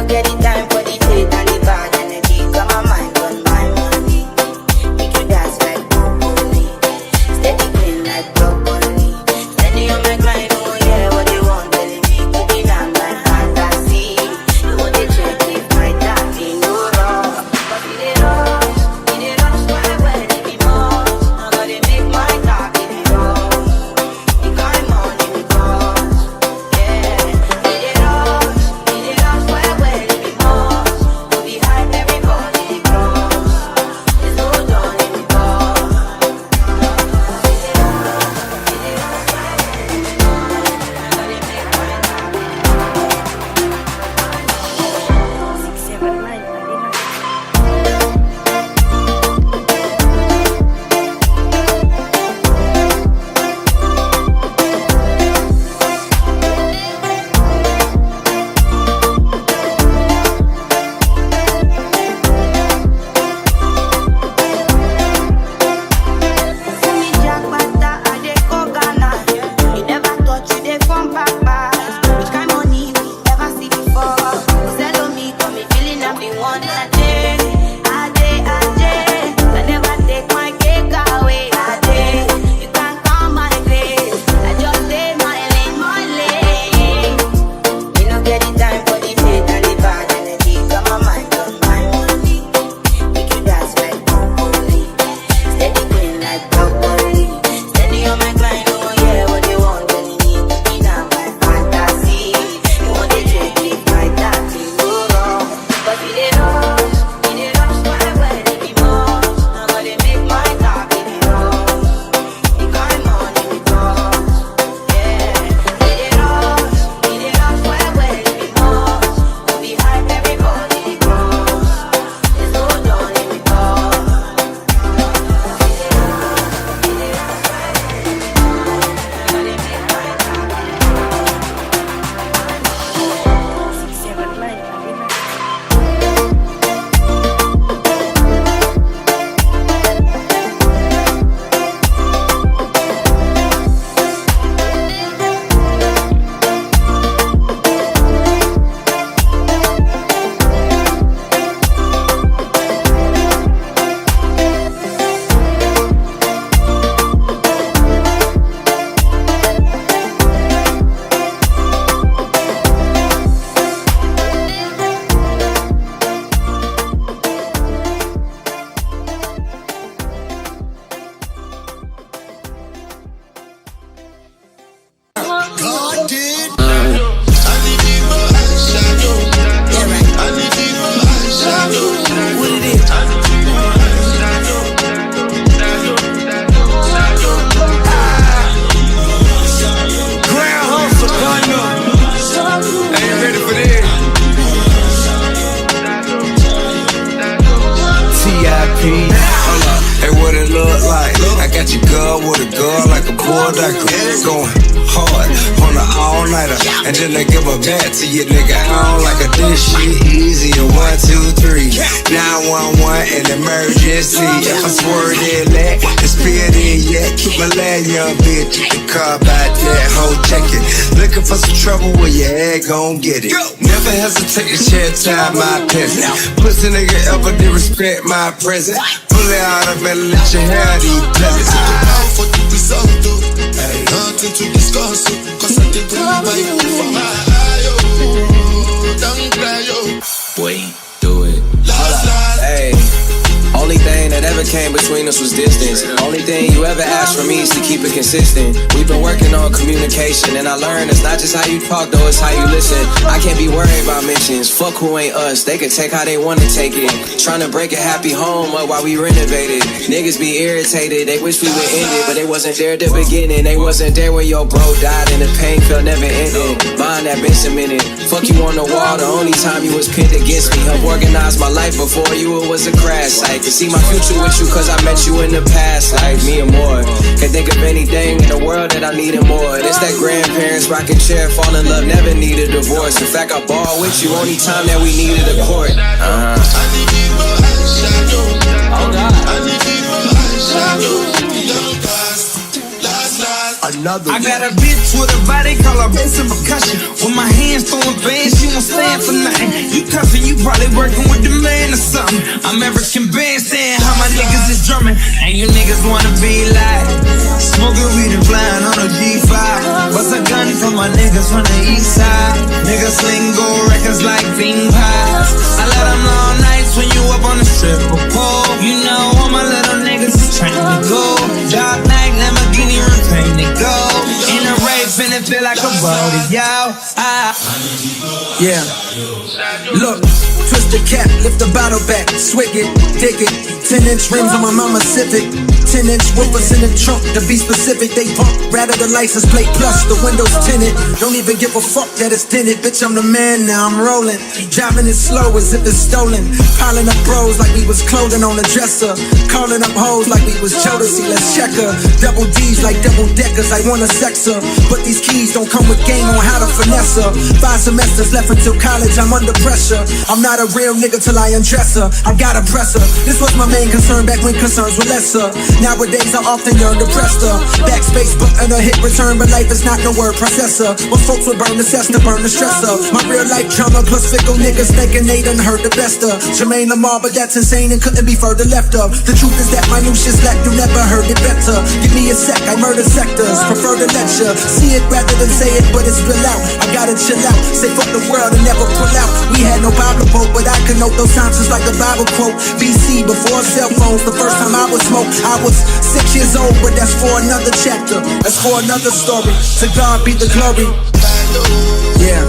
get the time for the hate and the bad energy. Got my mind on my money. Make you dance like broccoli. Steady green like broccoli. Steady on my grind, oh yeah, what they want, telling me. Cooking out my fantasy. You want to check if my daddy no wrong. But it is rush, my way, it be more. I'm gonna make my top, it be wrong. You got money, we cross. Yeah, it is rush, my way, it be more. You be hype, everybody cross. There's no done, it be more. Hey, what it look like? I got your girl with a girl like a bulldozer. Going hard on the all-nighter. And then they give a back to you, nigga. I don't like a this shit easy. 1, 2, 3 911 an emergency. If I swerve that lag, and spirit in yet. Keep my lad, young bitch. The car by that whole check-it. Looking for some trouble where your head gon' get it. Never hesitate to share time, my peasant. Pussy nigga ever did respect my presence. Pull it out, I better let your hair these pleasant. For the result, nothing to discuss, cause I did it by you for don't cry, yo. Boy, do it. Hey. Only thing that ever came between us was distance. Only thing you ever asked from me is to keep it consistent. We've been working on communication, and I learned it's not just how you talk, though, it's how you listen. I can't be worried about mentions. Fuck who ain't us. They can take how they wanna take it. Trying to break a happy home up while we renovated. Niggas be irritated. They wish we would end it, but they wasn't there at the beginning. They wasn't there when your bro died and the pain felt never ending. Mind that bitch a minute. Fuck you on the wall. The only time you was pinned against me. Help organize my life before you. It was a crash site. Can see my future with you cause I met you in the past. Like me and more. Can't think of anything in the world that I needed more. It's that grandparents rocking chair, fall in love, never need a divorce. In fact, I ball with you only time that we needed a court. Oh God. I got a bitch with a body call her bass and percussion. With my hands throwing bands, she don't stand for nothing. You cussing, you probably working with the man or something. American bandstand, how my niggas is drumming. And you niggas wanna be like smoking weed and flying on a G5. Bust a gun for my niggas from the east side. Niggas sling gold records like bean pies. I let them long nights when you up on the strip or pole. You know all my little niggas is trying to go. Dark night, Lamborghini, repaint they go. In a rape and it feel like a body, yo. Yeah. Look, twist the cap, lift the bottle back, swig it, dig it. 10-inch rims on my mama Civic. 10-inch woofers in the trunk, to be specific, they pump. Rather the license plate plus the windows tinted. Don't even give a fuck that it's tinted. Bitch, I'm the man now, I'm rolling. Driving it slow as if it's stolen. Piling up bros like we was clothing on a dresser. Calling up hoes like we was Jodeci, let's check her. Double D's like double deckers, I wanna sex her. But these keys don't come with game on how to finesse her. 5 semesters left until college, I'm under pressure. I'm not a real nigga till I undress her. I gotta press her. This was my main concern back when concerns were lesser. Nowadays I often yearn to press her. Backspace button a hit return, but life is not no word processor. When folks would burn the cess to burn the stressor. My real life trauma plus fickle niggas thinking they done heard the best of Jermaine Lamar, but that's insane and couldn't be further left of. The truth is that my new shit's like you never heard it better. Give me a sec, I murder sectors, prefer to lecture. See it rather than say it, but it's spill out. I gotta chill out, say fuck the world and never pull out. We had no Bible quote, but I can note those times just like a Bible quote. BC, before cell phones, the first time I would smoke, I was 6 years old, but that's for another chapter. That's for another story. To God be the glory. Yeah.